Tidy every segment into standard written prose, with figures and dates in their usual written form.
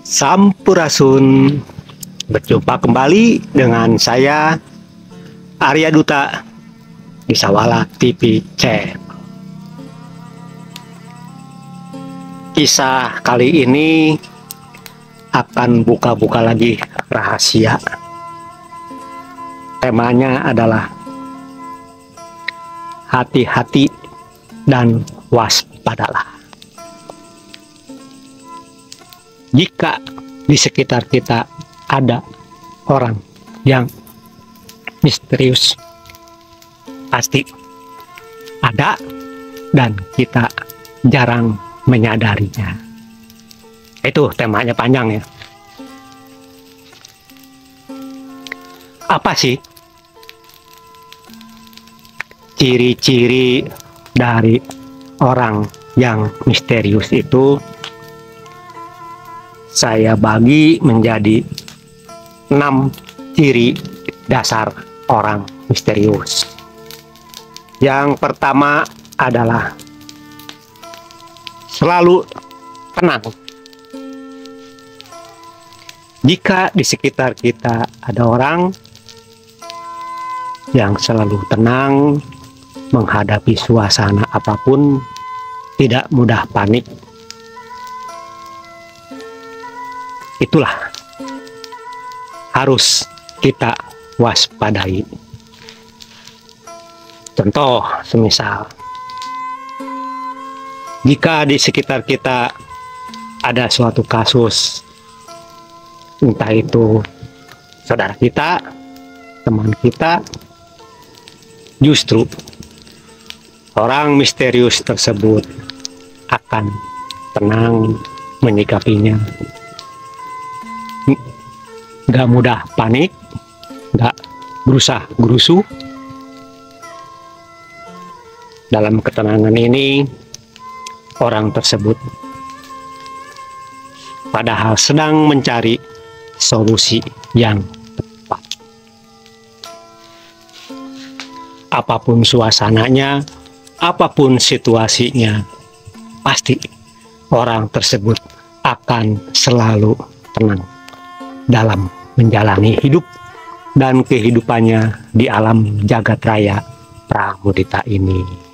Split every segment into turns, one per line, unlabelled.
Sampurasun. Berjumpa kembali dengan saya Arya Duta di Sawala TV Channel. Kisah kali ini akan buka-buka lagi rahasia. Temanya adalah hati-hati dan waspadalah. Jika di sekitar kita ada orang yang misterius, pasti ada dan kita jarang menyadarinya. Itu temanya panjang ya. Apa sih ciri-ciri dari orang yang misterius itu? Saya bagi menjadi 6 ciri dasar orang misterius. Yang pertama adalah selalu tenang. Jika di sekitar kita ada orang yang selalu tenang menghadapi suasana apapun, tidak mudah panik, itulah harus kita waspadai. Contoh, semisal jika di sekitar kita ada suatu kasus, entah itu saudara kita, teman kita, justru orang misterius tersebut akan tenang menyikapinya. Gak mudah panik, gak berusaha gerusu. Dalam ketenangan ini, orang tersebut padahal sedang mencari solusi yang tepat. Apapun suasananya, apapun situasinya, pasti orang tersebut akan selalu tenang dalam menjalani hidup dan kehidupannya di alam jagat raya Pramudita ini.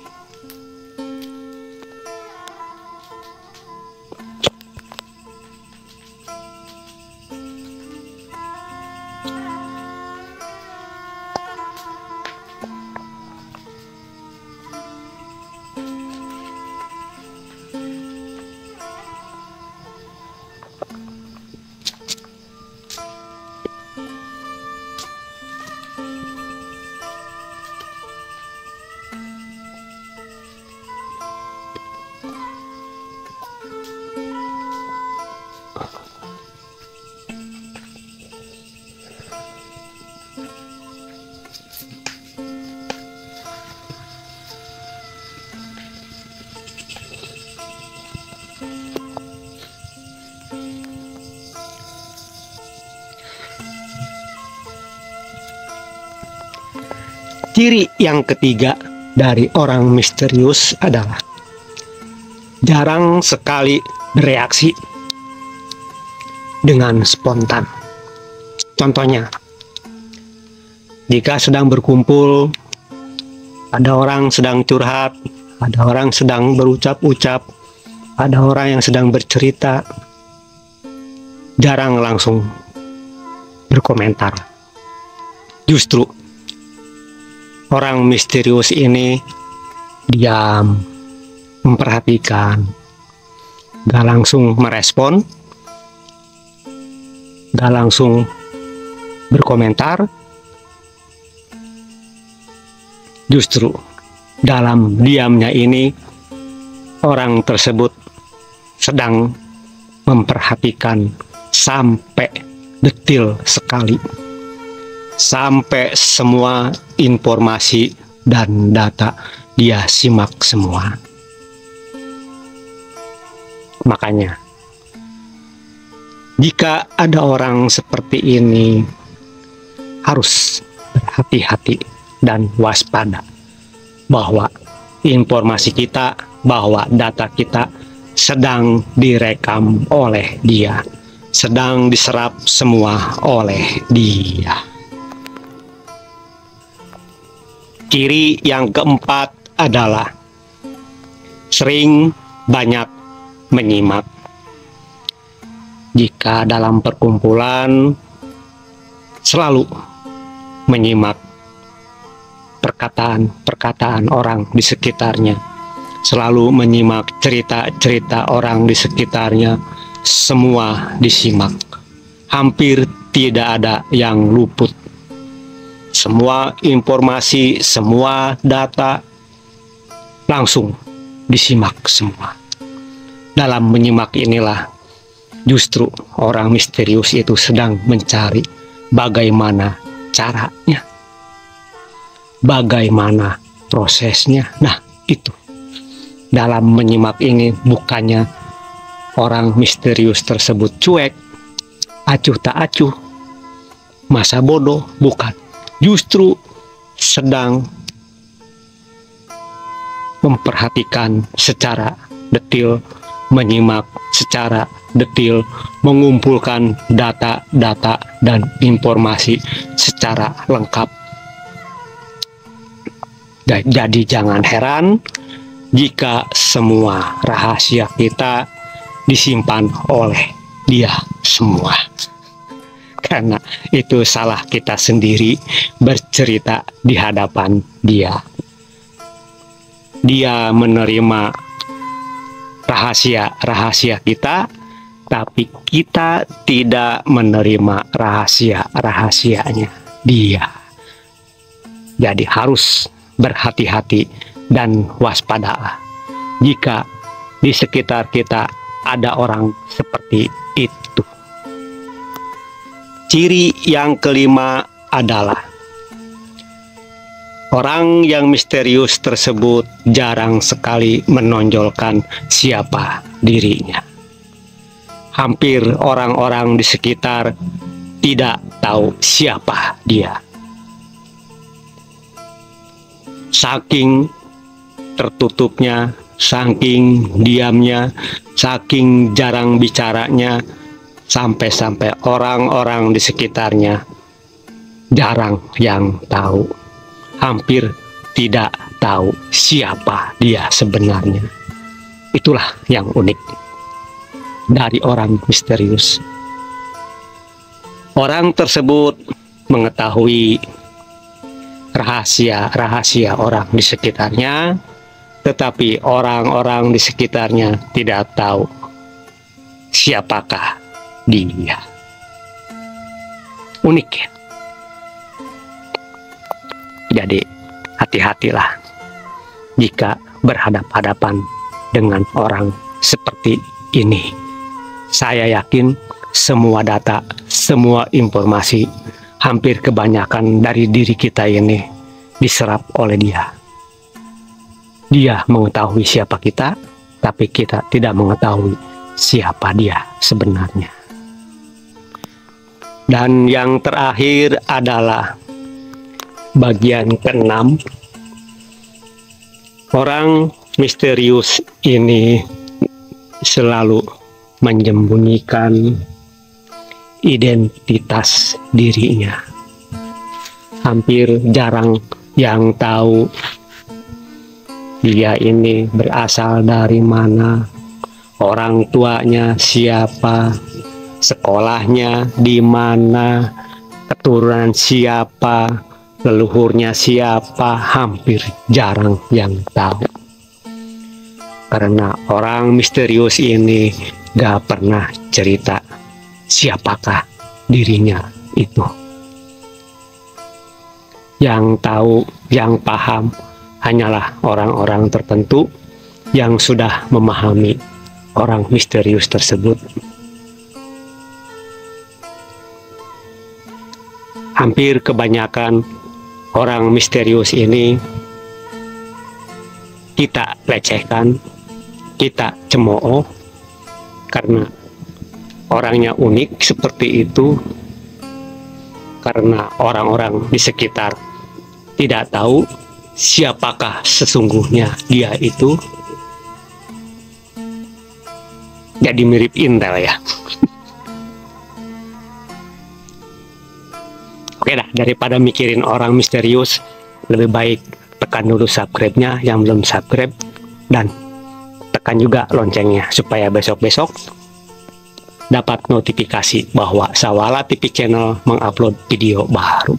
Ciri yang ketiga dari orang misterius adalah jarang sekali bereaksi dengan spontan. Contohnya, jika sedang berkumpul, ada orang sedang curhat, ada orang sedang berucap-ucap, ada orang yang sedang bercerita, jarang langsung berkomentar. Justru orang misterius ini diam, memperhatikan, gak langsung merespon, gak langsung berkomentar. Justru dalam diamnya ini, orang tersebut sedang memperhatikan sampai detil sekali, sampai semua informasi dan data dia simak semua. Makanya, jika ada orang seperti ini, harus berhati-hati dan waspada bahwa informasi kita, bahwa data kita sedang direkam oleh dia, sedang diserap semua oleh Dia. Ciri yang keempat adalah sering banyak menyimak. Jika dalam perkumpulan selalu menyimak perkataan-perkataan orang di sekitarnya, selalu menyimak cerita-cerita orang di sekitarnya, semua disimak. Hampir tidak ada yang luput. Semua informasi, semua data langsung disimak semua. Dalam menyimak inilah justru orang misterius itu sedang mencari bagaimana caranya, bagaimana prosesnya. Nah, itu. Dalam menyimak ini bukannya orang misterius tersebut cuek, acuh tak acuh, masa bodoh, bukan. Justru sedang memperhatikan secara detil, menyimak secara detil, mengumpulkan data-data dan informasi secara lengkap. Jadi jangan heran jika semua rahasia kita disimpan oleh Dia semua. Karena itu salah kita sendiri bercerita di hadapan Dia. Dia menerima rahasia-rahasia kita, tapi kita tidak menerima rahasia-rahasianya Dia. Jadi harus berhati-hati dan waspadalah jika di sekitar kita ada orang seperti itu. Ciri yang kelima adalah orang yang misterius tersebut jarang sekali menonjolkan siapa dirinya. Hampir orang-orang di sekitar tidak tahu siapa dia. Saking tertutupnya, saking diamnya, saking jarang bicaranya, sampai-sampai orang-orang di sekitarnya jarang yang tahu, hampir tidak tahu siapa dia sebenarnya. Itulah yang unik dari orang misterius. Orang tersebut mengetahui rahasia-rahasia orang di sekitarnya, tetapi orang-orang di sekitarnya tidak tahu siapakah dia. Unik ya. Jadi hati-hatilah jika berhadapan-hadapan dengan orang seperti ini. Saya yakin semua data, semua informasi, hampir kebanyakan dari diri kita ini diserap oleh Dia. Dia mengetahui siapa kita, tapi kita tidak mengetahui siapa Dia sebenarnya. Dan yang terakhir adalah bagian ke-6. Orang misterius ini selalu menyembunyikan identitas dirinya. Hampir jarang yang tahu dia ini berasal dari mana, orang tuanya siapa, sekolahnya di mana, keturunan siapa, leluhurnya siapa, hampir jarang yang tahu. Karena orang misterius ini gak pernah cerita siapakah dirinya itu. Yang tahu, yang paham hanyalah orang-orang tertentu yang sudah memahami orang misterius tersebut. Hampir kebanyakan orang misterius ini kita lecehkan, kita cemooh karena orangnya unik seperti itu, karena orang-orang di sekitar tidak tahu siapakah sesungguhnya dia itu. Jadi mirip intel ya. Oke dah, daripada mikirin orang misterius, lebih baik tekan dulu subscribe-nya yang belum subscribe, dan tekan juga loncengnya supaya besok-besok dapat notifikasi bahwa Sawala TV Channel mengupload video baru.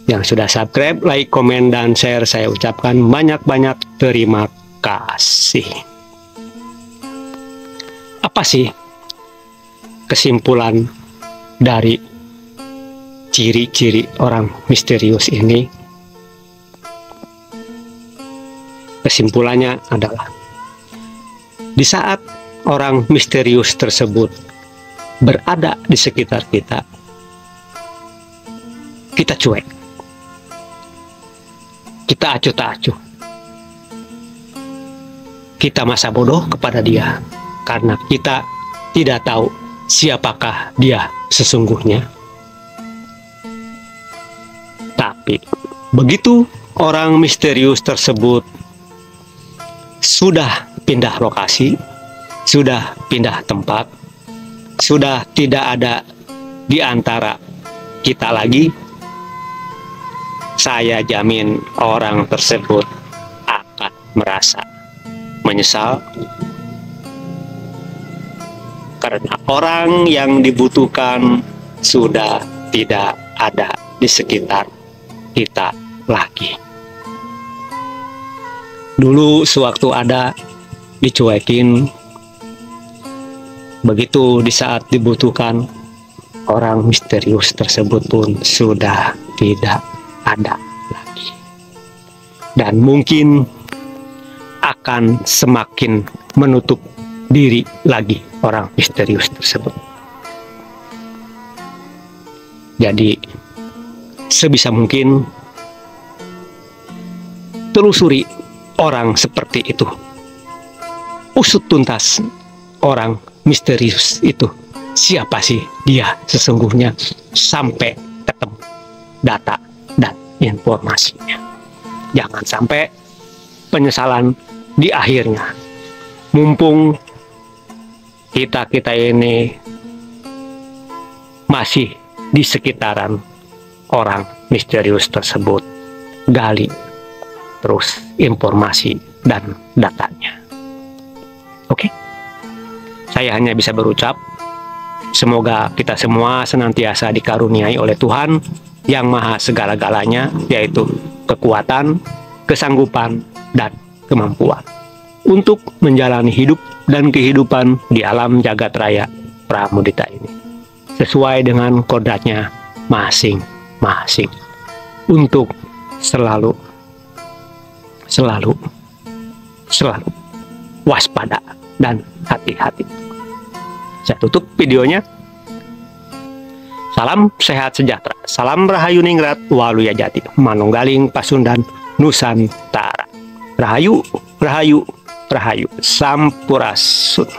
Yang sudah subscribe, like, komen, dan share, saya ucapkan banyak-banyak terima kasih. Apa sih kesimpulan dari ciri-ciri orang misterius ini? Kesimpulannya adalah, di saat orang misterius tersebut berada di sekitar kita, kita cuek, kita acuh tak acuh, kita masa bodoh kepada dia karena kita tidak tahu siapakah dia sesungguhnya. Tapi begitu orang misterius tersebut sudah pindah lokasi, sudah pindah tempat, sudah tidak ada di antara kita lagi, saya jamin orang tersebut akan merasa menyesal, karena orang yang dibutuhkan sudah tidak ada di sekitar kita lagi. Dulu sewaktu ada, dicuekin. Begitu di saat dibutuhkan, orang misterius tersebut pun sudah tidak ada lagi. Dan mungkin akan semakin menutup diri lagi orang misterius tersebut. Jadi sebisa mungkin telusuri orang seperti itu, usut tuntas orang misterius itu, siapa sih dia sesungguhnya, sampai ketemu data dan informasinya. Jangan sampai penyesalan di akhirnya. Mumpung kita ini masih di sekitaran orang misterius tersebut, gali terus informasi dan datanya. Oke, saya hanya bisa berucap, semoga kita semua senantiasa dikaruniai oleh Tuhan yang maha segala-galanya, yaitu kekuatan, kesanggupan, dan kemampuan untuk menjalani hidup dan kehidupan di alam jagat raya Pramudita ini, sesuai dengan kodratnya masing-masing, untuk selalu waspada dan hati-hati. Saya tutup videonya. Salam sehat sejahtera, salam rahayu ningrat waluya jati, manunggaling Pasundan Nusantara. Rahayu, rahayu, rahayu, sampurasun.